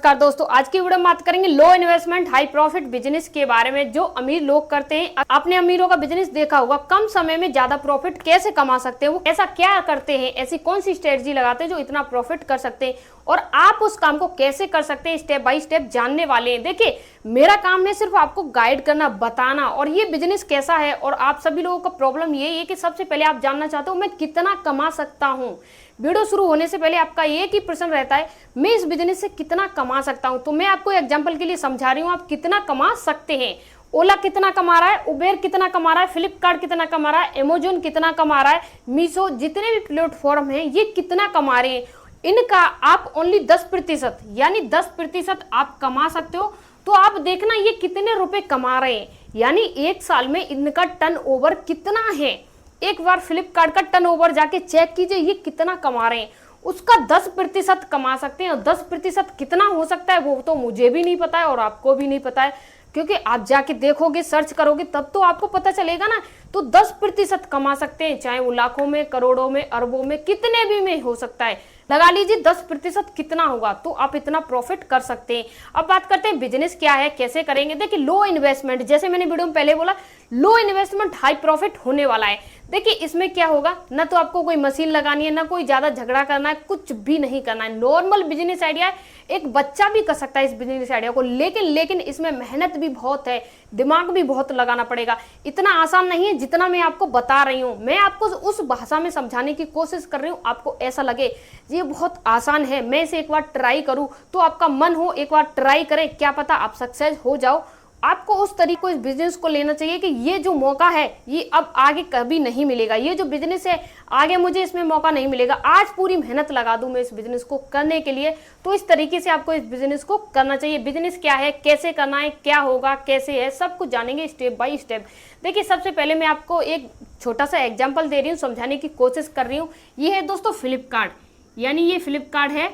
नमस्कार दोस्तों, आज की वीडियो में बात करेंगे लो इन्वेस्टमेंट हाई प्रॉफिट बिजनेस के बारे में। जो अमीर लोग करते हैं, आपने अमीरों का बिजनेस देखा होगा, कम समय में ज्यादा प्रॉफिट कैसे कमा सकते हैं, वो ऐसा क्या करते हैं, ऐसी कौन सी स्ट्रेटजी लगाते हैं जो इतना प्रॉफिट कर सकते हैं और आप उस काम को कैसे कर सकते हैं, स्टेप बाय स्टेप जानने वाले हैं। देखिए, मेरा काम है सिर्फ आपको गाइड करना, बताना और ये बिजनेस कैसा है। और आप सभी लोगों का प्रॉब्लम यही है कि सबसे पहले आप जानना चाहते हो मैं कितना कमा सकता हूँ। वीडियो शुरू होने से पहले आपका एक ही प्रश्न रहता है, मैं इस बिजनेस से कितना कमा सकता हूं। तो मैं आपको एग्जांपल के लिए समझा रही हूं, आप कितना कमा सकते हैं। ओला कितना कमा रहा है, उबेर कितना कमा रहा है, फ्लिपकार्ट कितना कमा रहा है, अमेजोन कितना कमा रहा है, मीशो, जितने भी प्लेटफॉर्म हैं ये कितना कमा रहे हैं। इनका आप ओनली 10% यानी 10% आप कमा सकते हो। तो आप देखना ये कितने रुपए कमा रहे हैं, यानी एक साल में इनका टर्नओवर कितना है। एक बार फ्लिपकार्ट का टर्नओवर जाके चेक कीजिए, ये कितना कमा रहे हैं। उसका 10% कमा सकते हैं और 10% कितना हो सकता है वो तो मुझे भी नहीं पता है और आपको भी नहीं पता है, क्योंकि आप जाके देखोगे, सर्च करोगे तब तो आपको पता चलेगा ना। तो 10% कमा सकते हैं, चाहे वो लाखों में, करोड़ों में, अरबों में, कितने भी में हो सकता है। लगा लीजिए 10% कितना होगा, तो आप इतना प्रॉफिट कर सकते हैं। अब बात करते हैं बिजनेस क्या है, कैसे करेंगे। देखिए, लो इन्वेस्टमेंट, जैसे मैंने वीडियो में पहले बोला, लो इन्वेस्टमेंट हाई प्रॉफिट होने वाला है। देखिए, इसमें क्या होगा, ना तो आपको कोई मशीन लगानी है, ना कोई ज्यादा झगड़ा करना है, कुछ भी नहीं करना है। नॉर्मल बिजनेस आइडिया है, एक बच्चा भी कर सकता है इस बिजनेस आइडिया को, लेकिन इसमें मेहनत भी बहुत है, दिमाग भी बहुत लगाना पड़ेगा। इतना आसान नहीं है जितना मैं आपको बता रही हूँ। मैं आपको उस भाषा में समझाने की कोशिश कर रही हूँ, आपको ऐसा लगे ये बहुत आसान है, मैं इसे एक बार ट्राई करूँ, तो आपका मन हो एक बार ट्राई करें, क्या पता आप सक्सेस हो जाओ। आपको उस तरीके को इस बिजनेस को लेना चाहिए कि ये जो मौका है ये अब आगे कभी नहीं मिलेगा। ये जो बिजनेस है आगे मुझे इसमें मौका नहीं मिलेगा। आज पूरी मेहनत लगा दूं मैं इस बिजनेस को करने के लिए। तो इस तरीके से आपको इस बिजनेस को करना चाहिए। बिजनेस क्या है, कैसे करना है, क्या होगा, कैसे है, सब कुछ जानेंगे स्टेप बाय स्टेप। देखिए, सबसे पहले मैं आपको एक छोटा सा एग्जाम्पल दे रही हूँ, समझाने की कोशिश कर रही हूँ। ये है दोस्तों फ्लिपकार्ट, यानी ये फ्लिपकार्ट है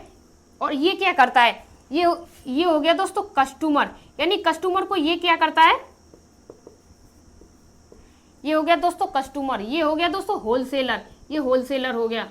और ये क्या करता है, ये हो गया दोस्तों कस्टमर, यानी कस्टमर को ये क्या करता है, ये हो गया दोस्तों कस्टमर। ये हो गया दोस्तों होलसेलर, ये होलसेलर हो गया,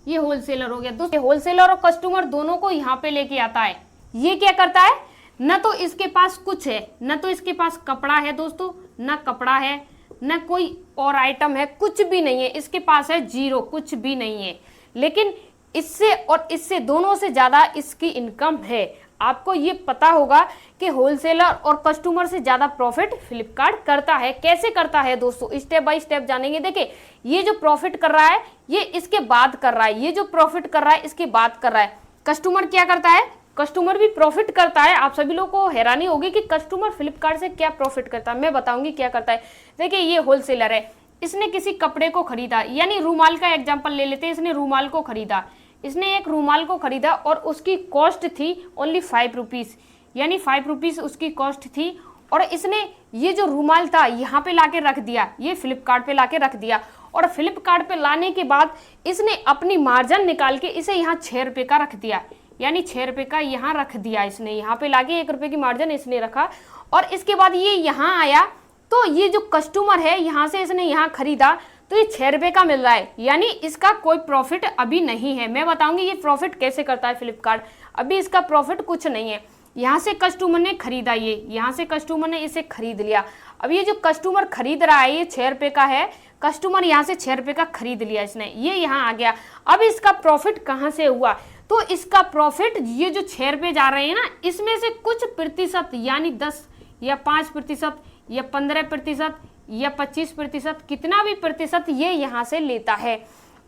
ये होलसेलर हो गया दोस्तों। होलसेलर और कस्टमर दोनों को यहाँ पे लेके आता है। ये क्या करता है, न तो इसके पास कुछ है, न तो इसके पास कपड़ा है दोस्तों, न कपड़ा है, न कोई और आइटम है, कुछ भी नहीं है इसके पास, है जीरो, कुछ भी नहीं है। लेकिन इससे और इससे दोनों से ज्यादा इसकी इनकम है। आपको ये पता होगा कि होलसेलर और कस्टमर से ज्यादा प्रॉफिट फ्लिपकार्ट करता है। कैसे करता है दोस्तों, स्टेप बाय स्टेप जानेंगे। देखिए, ये जो प्रॉफिट कर रहा है ये इसके बाद कर रहा है, ये जो प्रॉफिट कर रहा है इसके बाद कर रहा है। कस्टमर क्या करता है, कस्टमर भी प्रॉफिट करता है। आप सभी लोगों को हैरानी होगी कि कस्टमर फ्लिपकार्ट से क्या प्रॉफिट करता है, मैं बताऊंगी क्या करता है। देखिए, ये होलसेलर है, इसने किसी कपड़े को खरीदा, यानी रूमाल का एग्जाम्पल ले लेते हैं। इसने रूमाल को खरीदा, इसने एक रूमाल को खरीदा और उसकी कॉस्ट थी ओनली 5 रुपीज, यानी 5 रुपीज उसकी कॉस्ट थी। और इसने ये जो रूमाल था यहाँ पे लाके रख दिया, ये फ्लिपकार्ट पे लाके रख दिया। और फ्लिपकार्ट पे लाने के बाद इसने अपनी मार्जिन निकाल के इसे यहाँ 6 रुपये का रख दिया, यानी 6 रुपये का यहाँ रख दिया इसने, यहाँ पे लाके 1 रुपये की मार्जिन इसने रखा। और इसके बाद ये यहाँ आया, तो ये जो कस्टमर है यहाँ से इसने यहाँ खरीदा, तो ये 6 रुपये का मिल रहा है, यानी इसका कोई प्रॉफिट अभी नहीं है। मैं बताऊंगी ये प्रॉफिट कैसे करता है फ्लिपकार्ट। अभी इसका प्रॉफिट कुछ नहीं है। यहाँ से कस्टमर ने खरीदा, ये यहाँ से कस्टमर ने इसे खरीद लिया। अब ये जो कस्टमर खरीद रहा है ये 6 रुपये का है, कस्टमर यहाँ से 6 रुपये का खरीद लिया इसने, ये यहाँ आ गया। अब इसका प्रॉफिट कहाँ से हुआ, तो इसका प्रॉफिट ये जो 6 रुपये जा रहे हैं ना, इसमें से कुछ प्रतिशत, यानी 10 या 5% या 15% या 25%, कितना भी प्रतिशत ये यहाँ से लेता है।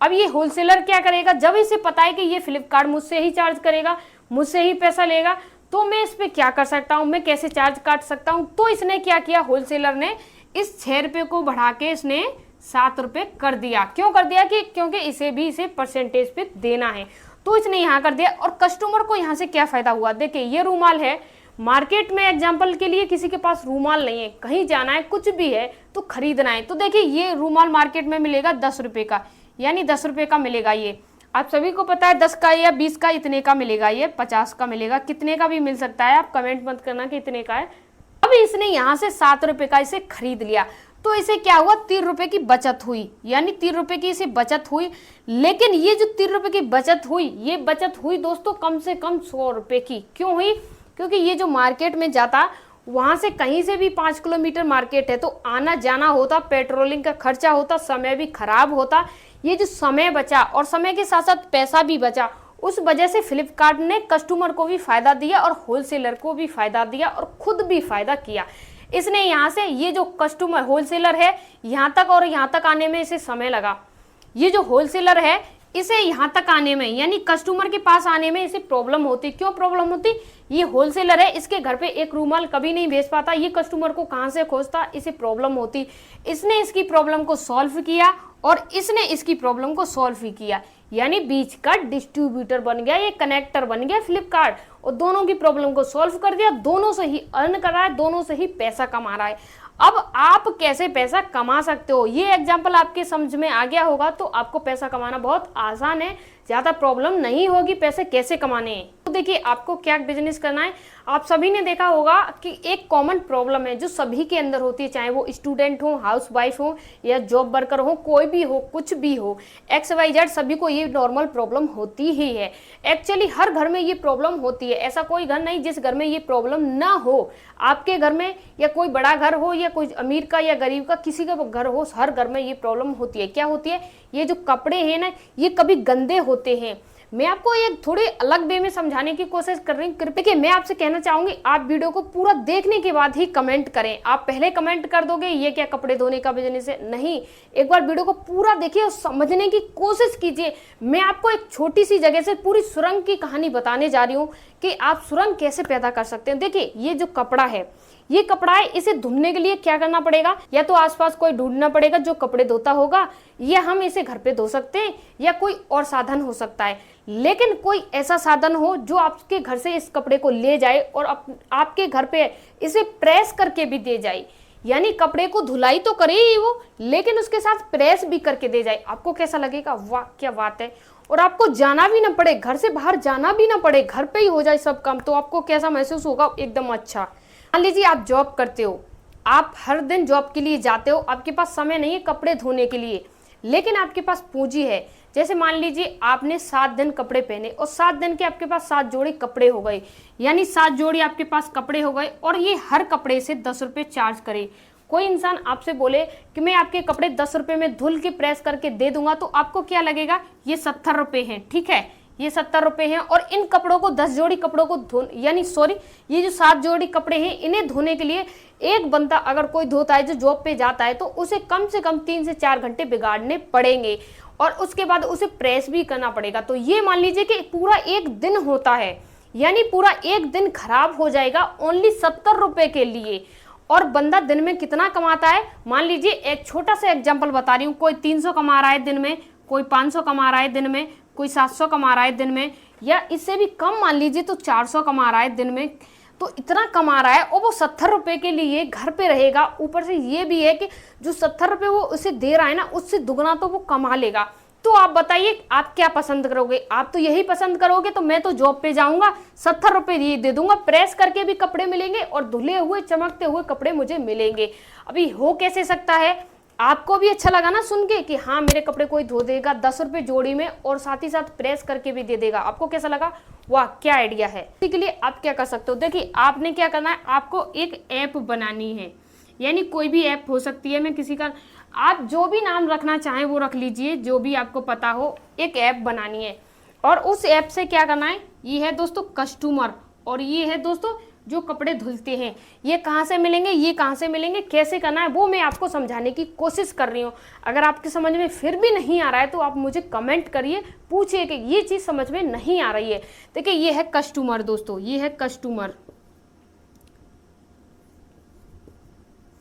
अब ये होलसेलर क्या करेगा, जब इसे पता है कि ये फ्लिपकार्ट मुझसे ही चार्ज करेगा, मुझसे ही पैसा लेगा, तो मैं इस पे क्या कर सकता हूँ, मैं कैसे चार्ज काट सकता हूँ। तो इसने क्या किया, होलसेलर ने इस 6 रुपये को बढ़ा के इसने 7 रुपये कर दिया। क्यों कर दिया, कि क्योंकि इसे परसेंटेज पे देना है, तो इसने यहाँ कर दिया। और कस्टमर को यहाँ से क्या फायदा हुआ, देखिए ये रूमाल है, मार्केट में एग्जाम्पल के लिए किसी के पास रूमाल नहीं है, कहीं जाना है, कुछ भी है तो खरीदना है, तो देखिए ये रूमाल मार्केट में मिलेगा 10 रुपये का, यानी 10 रुपये का मिलेगा। ये आप सभी को पता है 10 का या 20 का इतने का मिलेगा, ये 50 का मिलेगा, कितने का भी मिल सकता है, आप कमेंट मत करना कि इतने का है। अब इसने यहाँ से 7 रुपये का इसे खरीद लिया, तो इसे क्या हुआ, 3 रुपए की बचत हुई, यानी 3 रुपए की इसे बचत हुई। लेकिन ये जो 3 रुपए की बचत हुई, ये बचत हुई दोस्तों कम से कम 100 रुपए की। क्यों हुई? क्योंकि ये जो मार्केट में जाता, वहां से कहीं से भी 5 किलोमीटर मार्केट है, तो आना जाना होता, पेट्रोलिंग का खर्चा होता, समय भी खराब होता। ये जो समय बचा और समय के साथ साथ पैसा भी बचा, उस वजह से फ्लिपकार्ट ने कस्टमर को भी फायदा दिया और होलसेलर को भी फायदा दिया और खुद भी फायदा किया। इसने यहाँ से, ये जो कस्टमर होलसेलर है, यहाँ तक और यहाँ तक आने में इसे समय लगा। ये जो होलसेलर है, इसे यहाँ तक आने में, यानी कस्टमर के पास आने में इसे प्रॉब्लम होती। क्यों प्रॉब्लम होती? ये होलसेलर है, इसके घर पे एक रूमाल कभी नहीं भेज पाता, ये कस्टमर को कहाँ से खोजता, इसे प्रॉब्लम होती। इसने इसकी प्रॉब्लम को सॉल्व किया और इसने इसकी प्रॉब्लम को सॉल्व ही किया, यानी बीच का डिस्ट्रीब्यूटर बन गया, ये कनेक्टर बन गया फ्लिपकार्ट, और दोनों की प्रॉब्लम को सॉल्व कर दिया। दोनों से ही अर्न कर रहा है, दोनों से ही पैसा कमा रहा है। अब आप कैसे पैसा कमा सकते हो, ये एग्जाम्पल आपके समझ में आ गया होगा, तो आपको पैसा कमाना बहुत आसान है, ज्यादा प्रॉब्लम नहीं होगी पैसे कैसे कमाने हैं। तो देखिए आपको क्या बिजनेस करना है। आप सभी ने देखा होगा कि एक कॉमन प्रॉब्लम है जो सभी के अंदर होती है, चाहे वो स्टूडेंट हो, हाउस वाइफ हो या जॉब वर्कर हो, कोई भी हो, कुछ भी हो, XYZ, सभी को ये नॉर्मल प्रॉब्लम होती ही है। एक्चुअली हर घर में ये प्रॉब्लम होती है, ऐसा कोई घर नहीं जिस घर में ये प्रॉब्लम ना हो। आपके घर में या कोई बड़ा घर हो या कोई अमीर का या गरीब का, किसी का घर हो, हर घर में ये प्रॉब्लम होती है। क्या होती है? ये जो कपड़े हैं ना, ये कभी गंदे होते हैं। मैं आपको ये थोड़ी अलग वे में समझाने की कोशिश कर रही हूँ। कृपया मैं आपसे कहना चाहूंगी, आप वीडियो को पूरा देखने के बाद ही कमेंट करें। आप पहले कमेंट कर दोगे ये क्या कपड़े धोने का बिजनेस है, नहीं, एक बार वीडियो को पूरा देखिए और समझने की कोशिश कीजिए। मैं आपको एक छोटी सी जगह से पूरी सुरंग की कहानी बताने जा रही हूँ कि आप सुरंग कैसे पैदा कर सकते हैं। देखिए ये जो कपड़ा है, ये कपड़ा है, इसे धुलने के लिए क्या करना पड़ेगा? या तो आसपास कोई ढूंढना पड़ेगा जो कपड़े धोता होगा, या हम इसे घर पे धो सकते हैं, या कोई और साधन हो सकता है। लेकिन कोई ऐसा साधन हो जो आपके घर से इस कपड़े को ले जाए और आपके घर पे इसे प्रेस करके भी दे जाए, यानी कपड़े को धुलाई तो करे ही वो, लेकिन उसके साथ प्रेस भी करके दे जाए। आपको कैसा लगेगा? वाह क्या बात है। और आपको जाना भी ना पड़े, घर से बाहर जाना भी ना पड़े, घर पे ही हो जाए सब काम, तो आपको कैसा महसूस होगा? एकदम अच्छा। मान लीजिए आप जॉब करते हो, आप हर दिन जॉब के लिए जाते हो, आपके पास समय नहीं है कपड़े धोने के लिए, लेकिन आपके पास पूंजी है। जैसे मान लीजिए आपने 7 दिन कपड़े पहने और 7 दिन के आपके पास 7 जोड़ी कपड़े हो गए, यानी 7 जोड़ी आपके पास कपड़े हो गए, और ये हर कपड़े से 10 रुपये चार्ज करे। कोई इंसान आपसे बोले कि मैं आपके कपड़े 10 रुपये में धुल के प्रेस करके दे दूंगा, तो आपको क्या लगेगा? ये 70 रुपये हैं, ठीक है, ये 70 रुपये हैं। और इन कपड़ों को 10 जोड़ी कपड़ों को ये जो 7 जोड़ी कपड़े हैं, इन्हें धोने के लिए एक बंदा अगर कोई धोता है जो जॉब पे जाता है, तो उसे कम से कम 3 से 4 घंटे बिगाड़ने पड़ेंगे, और उसके बाद उसे प्रेस भी करना पड़ेगा। तो ये मान लीजिए कि पूरा एक दिन होता है, यानी पूरा एक दिन खराब हो जाएगा ओनली 70 रुपये के लिए। और बंदा दिन में कितना कमाता है? मान लीजिए एक छोटा सा एग्जाम्पल बता रही हूँ, कोई 300 कमा रहा है दिन में, कोई 500 कमा रहा है दिन में, कोई 700 कमा रहा है दिन में, या इससे भी कम मान लीजिए तो 400 कमा रहा है दिन में। तो इतना कमा रहा है और वो 70 रुपये के लिए घर पे रहेगा। ऊपर से ये भी है कि जो 70 रुपये वो उसे दे रहा है ना, उससे दुगना तो वो कमा लेगा। तो आप बताइए आप क्या पसंद करोगे? आप तो यही पसंद करोगे तो मैं तो जॉब पे जाऊंगा, 70 रुपये ये दे दूंगा, प्रेस करके भी कपड़े मिलेंगे और धुले हुए चमकते हुए कपड़े मुझे मिलेंगे। अभी हो कैसे सकता है? आपको भी अच्छा लगा ना सुन के कि हाँ मेरे कपड़े कोई धो देगा 10 रुपये जोड़ी में, और साथ ही साथ प्रेस करके भी दे देगा। आपको कैसा लगा? वाह क्या आइडिया है। इसके लिए आप क्या कर सकते हो? देखिए आपने क्या करना है, आपको एक ऐप बनानी है, यानी कोई भी ऐप हो सकती है, मैं किसी का, आप जो भी नाम रखना चाहें वो रख लीजिए, जो भी आपको पता हो। एक ऐप बनानी है और उस ऐप से क्या करना है, ये है दोस्तों कस्टमर, और ये है दोस्तों जो कपड़े धुलते हैं। ये कहाँ से मिलेंगे, ये कहाँ से मिलेंगे, कैसे करना है, वो मैं आपको समझाने की कोशिश कर रही हूँ। अगर आपके समझ में फिर भी नहीं आ रहा है तो आप मुझे कमेंट करिए, पूछिए कि ये चीज़ समझ में नहीं आ रही है। देखिए ये है कस्टमर दोस्तों, ये है कस्टमर,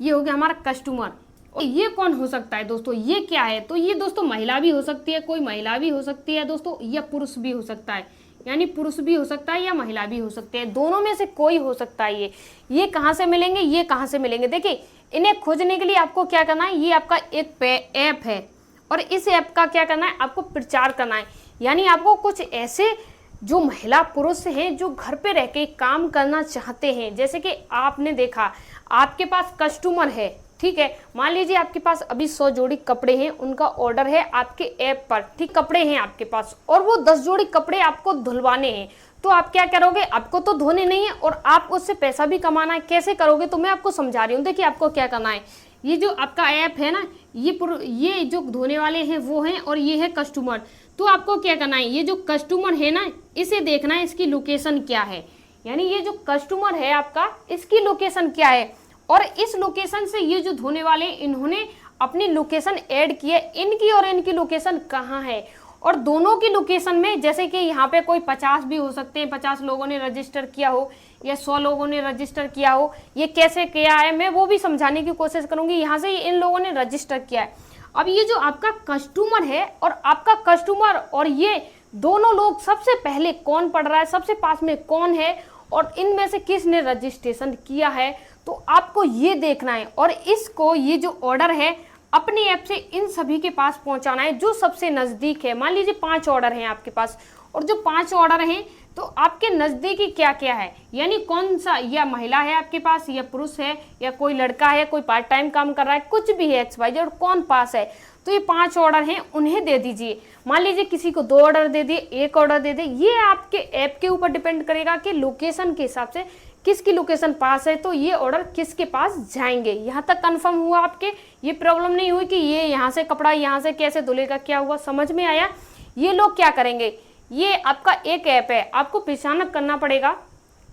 ये हो गया हमारा कस्टमर। और ये कौन हो सकता है दोस्तों? ये क्या है? तो ये दोस्तों महिला भी हो सकती है, कोई महिला भी हो सकती है दोस्तों, या पुरुष भी हो सकता है, यानी पुरुष भी हो सकता है या महिला भी हो सकते हैं, दोनों में से कोई हो सकता है। ये कहाँ से मिलेंगे, ये कहाँ से मिलेंगे? देखिए इन्हें खोजने के लिए आपको क्या करना है, ये आपका एक ऐप है और इस ऐप का क्या करना है, आपको प्रचार करना है। यानी आपको कुछ ऐसे जो महिला पुरुष हैं जो घर पे रह के काम करना चाहते हैं, जैसे कि आपने देखा आपके पास कस्टमर है, ठीक है। मान लीजिए आपके पास अभी 100 जोड़ी कपड़े हैं, उनका ऑर्डर है आपके ऐप पर, ठीक, कपड़े हैं आपके पास और वो 10 जोड़ी कपड़े आपको धुलवाने हैं, तो आप क्या करोगे, आपको तो धोने नहीं है और आप उससे पैसा भी कमाना है। कैसे करोगे, तो मैं आपको समझा रही हूँ। देखिए आपको क्या करना है, ये जो आपका ऐप है ना, ये जो धोने वाले हैं वो हैं और ये है कस्टमर। तो आपको क्या करना है, ये जो कस्टमर है ना, इसे देखना है इसकी लोकेशन क्या है, यानी ये जो कस्टमर है आपका, इसकी लोकेशन क्या है, और इस लोकेशन से ये जो धोने वाले इन्होंने अपनी लोकेशन ऐड की है, इनकी और इनकी लोकेशन कहाँ है, और दोनों की लोकेशन में, जैसे कि यहाँ पे कोई 50 भी हो सकते हैं, 50 लोगों ने रजिस्टर किया हो या 100 लोगों ने रजिस्टर किया हो, ये कैसे किया है मैं वो भी समझाने की कोशिश करूंगी। यहाँ से इन लोगों ने रजिस्टर किया है। अब ये जो आपका कस्टमर है और आपका कस्टमर और ये दोनों लोग सबसे पहले कौन पढ़ रहा है, सबसे पास में कौन है और इनमें से किसने रजिस्ट्रेशन किया है, तो आपको ये देखना है और इसको, ये जो ऑर्डर है अपने ऐप से इन सभी के पास पहुंचाना है जो सबसे नजदीक है। मान लीजिए 5 ऑर्डर हैं आपके पास और जो 5 ऑर्डर हैं तो आपके नजदीकी क्या क्या है, यानी कौन सा, या महिला है आपके पास या पुरुष है या कोई लड़का है, कोई पार्ट टाइम काम कर रहा है, कुछ भी है XYZ और कौन पास है, तो ये 5 ऑर्डर हैं उन्हें दे दीजिए। मान लीजिए किसी को 2 ऑर्डर दे दिए, 1 ऑर्डर दे दिए, ये आपके ऐप के ऊपर डिपेंड करेगा कि लोकेशन के हिसाब से किसकी लोकेशन पास है तो ये ऑर्डर किसके पास जाएंगे। यहाँ तक कंफर्म हुआ आपके, ये प्रॉब्लम नहीं हुई कि ये यहाँ से कपड़ा यहाँ से कैसे धुलेगा, क्या हुआ, समझ में आया। ये लोग क्या करेंगे, ये आपका एक ऐप है, आपको पहचान करना पड़ेगा,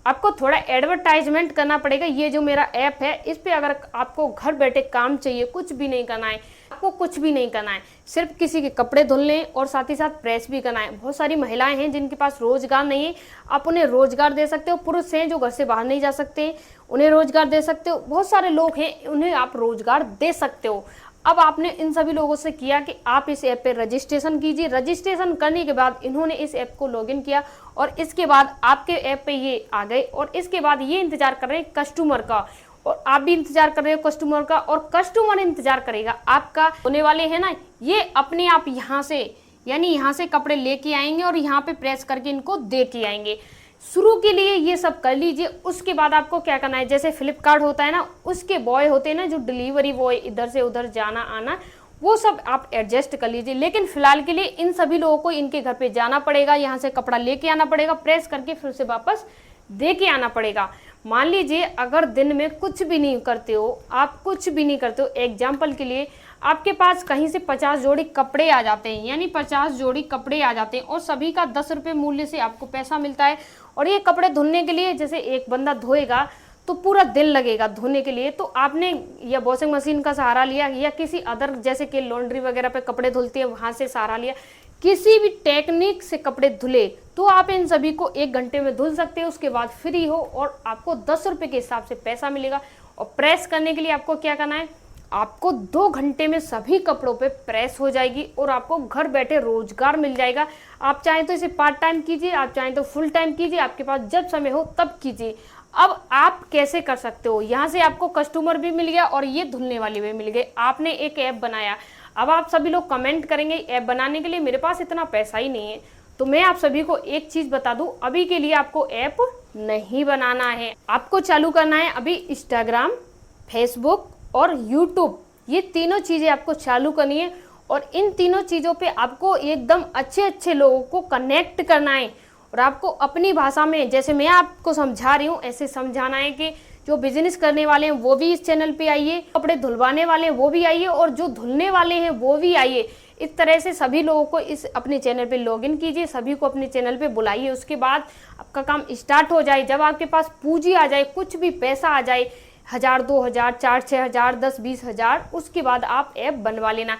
आपको थोड़ा एडवर्टाइजमेंट करना पड़ेगा। ये जो मेरा ऐप है इस पे अगर आपको घर बैठे काम चाहिए, कुछ भी नहीं करना है, आपको कुछ भी नहीं करना है, सिर्फ किसी के कपड़े धुलने और साथ ही साथ प्रेस भी करना है। बहुत सारी महिलाएं हैं जिनके पास रोजगार नहीं है, आप उन्हें रोजगार दे सकते हो। पुरुष हैं जो घर से बाहर नहीं जा सकते, उन्हें रोजगार दे सकते हो। बहुत सारे लोग हैं, उन्हें आप रोजगार दे सकते हो। अब आपने इन सभी लोगों से किया कि आप इस ऐप पे रजिस्ट्रेशन कीजिए। रजिस्ट्रेशन करने के बाद इन्होंने इस ऐप को लॉगिन किया और इसके बाद आपके ऐप पे ये आ गए और इसके बाद ये इंतजार कर रहे हैं कस्टमर का और आप भी इंतजार कर रहे हो कस्टमर का और कस्टमर इंतजार करेगा आपका। होने वाले हैं ना, ये अपने आप यहाँ से, यानी यहाँ से कपड़े लेके आएंगे और यहाँ पे प्रेस करके इनको दे के आएंगे। शुरू के लिए ये सब कर लीजिए, उसके बाद आपको क्या करना है, जैसे फ्लिपकार्ट होता है ना, उसके बॉय होते हैं ना जो डिलीवरी बॉय, इधर से उधर जाना आना, वो सब आप एडजस्ट कर लीजिए। लेकिन फिलहाल के लिए इन सभी लोगों को इनके घर पे जाना पड़ेगा, यहाँ से कपड़ा लेके आना पड़ेगा, प्रेस करके फिर से वापस दे के आना पड़ेगा। मान लीजिए अगर दिन में कुछ भी नहीं करते हो, आप कुछ भी नहीं करते हो, एग्जाम्पल के लिए आपके पास कहीं से 50 जोड़ी कपड़े आ जाते हैं, यानी 50 जोड़ी कपड़े आ जाते हैं और सभी का 10 रुपये मूल्य से आपको पैसा मिलता है। और ये कपड़े धुलने के लिए, जैसे एक बंदा धोएगा तो पूरा दिन लगेगा धोने के लिए, तो आपने या वॉशिंग मशीन का सहारा लिया या किसी अदर, जैसे कि लॉन्ड्री वगैरह पे कपड़े धुलते हैं वहां से सहारा लिया, किसी भी टेक्निक से कपड़े धुले तो आप इन सभी को 1 घंटे में धुल सकते हो। उसके बाद फ्री हो और आपको 10 रुपये के हिसाब से पैसा मिलेगा। और प्रेस करने के लिए आपको क्या करना है, आपको 2 घंटे में सभी कपड़ों पे प्रेस हो जाएगी और आपको घर बैठे रोजगार मिल जाएगा। आप चाहें तो इसे पार्ट टाइम कीजिए, आप चाहें तो फुल टाइम कीजिए, आपके पास जब समय हो तब कीजिए। अब आप कैसे कर सकते हो, यहाँ से आपको कस्टमर भी मिल गया और ये धुलने वाले भी मिल गए, आपने एक ऐप बनाया। अब आप सभी लोग कमेंट करेंगे ऐप बनाने के लिए मेरे पास इतना पैसा ही नहीं है, तो मैं आप सभी को एक चीज बता दूं, अभी के लिए आपको ऐप नहीं बनाना है, आपको चालू करना है अभी इंस्टाग्राम, फेसबुक और यूट्यूब, ये तीनों चीजें आपको चालू करनी है। और इन तीनों चीजों पे आपको एकदम अच्छे अच्छे लोगों को कनेक्ट करना है और आपको अपनी भाषा में, जैसे मैं आपको समझा रही हूँ ऐसे समझाना है कि जो बिजनेस करने वाले हैं वो भी इस चैनल पे आइए, कपड़े धुलवाने वाले हैं वो भी आइए और जो धुलने वाले हैं वो भी आइए। इस तरह से सभी लोगों को इस अपने चैनल पे लॉगिन कीजिए, सभी को अपने चैनल पे बुलाइए। उसके बाद आपका काम स्टार्ट हो जाए, जब आपके पास पूंजी आ जाए, कुछ भी पैसा आ जाए, 1000, 2000, 4, 6000, 10, 20,000, उसके बाद आप ऐप बनवा लेना।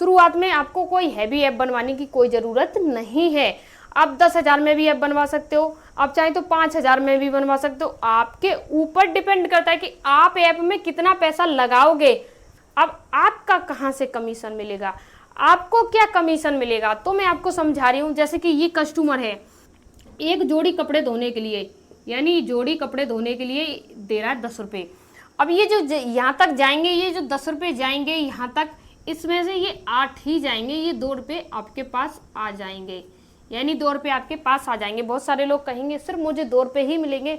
शुरुआत में आपको कोई हैवी ऐप बनवाने की कोई ज़रूरत नहीं है, आप 10,000 में भी ऐप बनवा सकते हो, आप चाहें तो 5,000 में भी बनवा सकते हो, आपके ऊपर डिपेंड करता है कि आप ऐप में कितना पैसा लगाओगे। अब आपका कहाँ से कमीशन मिलेगा, आपको क्या कमीशन मिलेगा, तो मैं आपको समझा रही हूँ। जैसे कि ये कस्टमर है, एक जोड़ी कपड़े धोने के लिए, यानी जोड़ी कपड़े धोने के लिए दे रहा है 10 रुपये। अब ये जो यहाँ तक जाएंगे, ये जो 10 रुपये जाएंगे यहाँ तक, इसमें से ये 8 ही जाएंगे, ये 2 रुपये आपके पास आ जाएंगे, यानी 2 रुपये आपके पास आ जाएंगे। बहुत सारे लोग कहेंगे सिर्फ मुझे 2 रुपये ही मिलेंगे,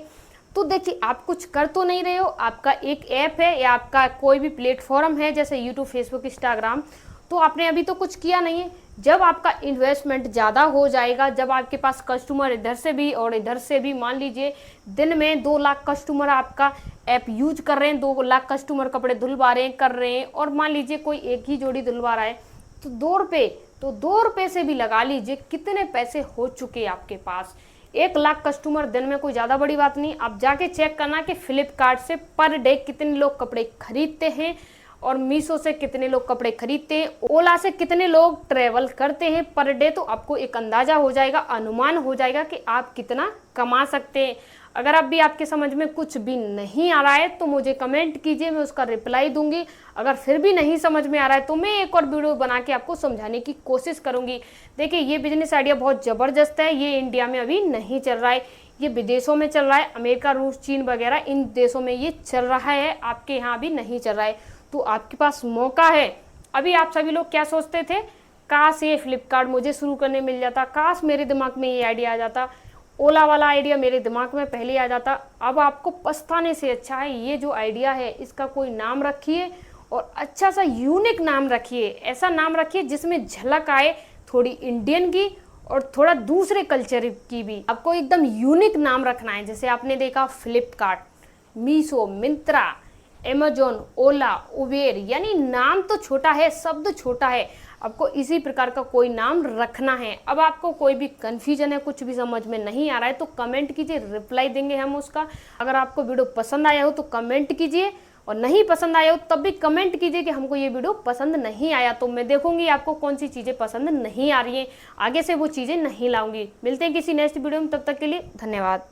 तो देखिए आप कुछ कर तो नहीं रहे हो, आपका एक ऐप है या आपका कोई भी प्लेटफॉर्म है जैसे यूट्यूब, फेसबुक, इंस्टाग्राम, तो आपने अभी तो कुछ किया नहीं है। जब आपका इन्वेस्टमेंट ज़्यादा हो जाएगा, जब आपके पास कस्टमर इधर से भी और इधर से भी, मान लीजिए दिन में 2 लाख कस्टमर आपका ऐप यूज कर रहे हैं, 2 लाख कस्टमर कपड़े धुलवा रहे हैं, कर रहे हैं, और मान लीजिए कोई एक ही जोड़ी धुलवा रहा है, तो 2 रुपये से भी लगा लीजिए कितने पैसे हो चुके आपके पास। 1 लाख कस्टमर दिन में कोई ज़्यादा बड़ी बात नहीं। आप जाके चेक करना कि फ्लिपकार्ट से पर डे कितने लोग कपड़े खरीदते हैं, और मीशो से कितने लोग कपड़े खरीदते हैं, ओला से कितने लोग ट्रेवल करते हैं पर डे, तो आपको एक अंदाजा हो जाएगा, अनुमान हो जाएगा कि आप कितना कमा सकते हैं। अगर अब भी आपके समझ में कुछ भी नहीं आ रहा है तो मुझे कमेंट कीजिए, मैं उसका रिप्लाई दूंगी। अगर फिर भी नहीं समझ में आ रहा है तो मैं एक और वीडियो बना के आपको समझाने की कोशिश करूंगी। देखिए ये बिजनेस आइडिया बहुत ज़बरदस्त है, ये इंडिया में अभी नहीं चल रहा है, ये विदेशों में चल रहा है, अमेरिका, रूस, चीन वगैरह इन देशों में ये चल रहा है, आपके यहाँ अभी नहीं चल रहा है। तो आपके पास मौका है। अभी आप सभी लोग क्या सोचते थे, काश ये फ्लिपकार्ट मुझे शुरू करने मिल जाता, काश मेरे दिमाग में ये आइडिया आ जाता, ओला वाला आइडिया मेरे दिमाग में पहले आ जाता। अब आपको पछताने से अच्छा है ये जो आइडिया है इसका कोई नाम रखिए, और अच्छा सा यूनिक नाम रखिए, ऐसा नाम रखिए जिसमें झलक आए थोड़ी इंडियन की और थोड़ा दूसरे कल्चर की भी। आपको एकदम यूनिक नाम रखना है, जैसे आपने देखा फ्लिपकार्ट, मीशो, मिंत्रा, अमेजोन, ओला, उबेर, यानी नाम तो छोटा है, शब्द छोटा है, आपको इसी प्रकार का कोई नाम रखना है। अब आपको कोई भी कन्फ्यूजन है, कुछ भी समझ में नहीं आ रहा है तो कमेंट कीजिए, रिप्लाई देंगे हम उसका। अगर आपको वीडियो पसंद आया हो तो कमेंट कीजिए, और नहीं पसंद आया हो तब भी कमेंट कीजिए कि हमको ये वीडियो पसंद नहीं आया, तो मैं देखूंगी आपको कौन सी चीज़ें पसंद नहीं आ रही हैं, आगे से वो चीज़ें नहीं लाऊंगी। मिलते हैं किसी नेक्स्ट वीडियो में, तब तक के लिए धन्यवाद।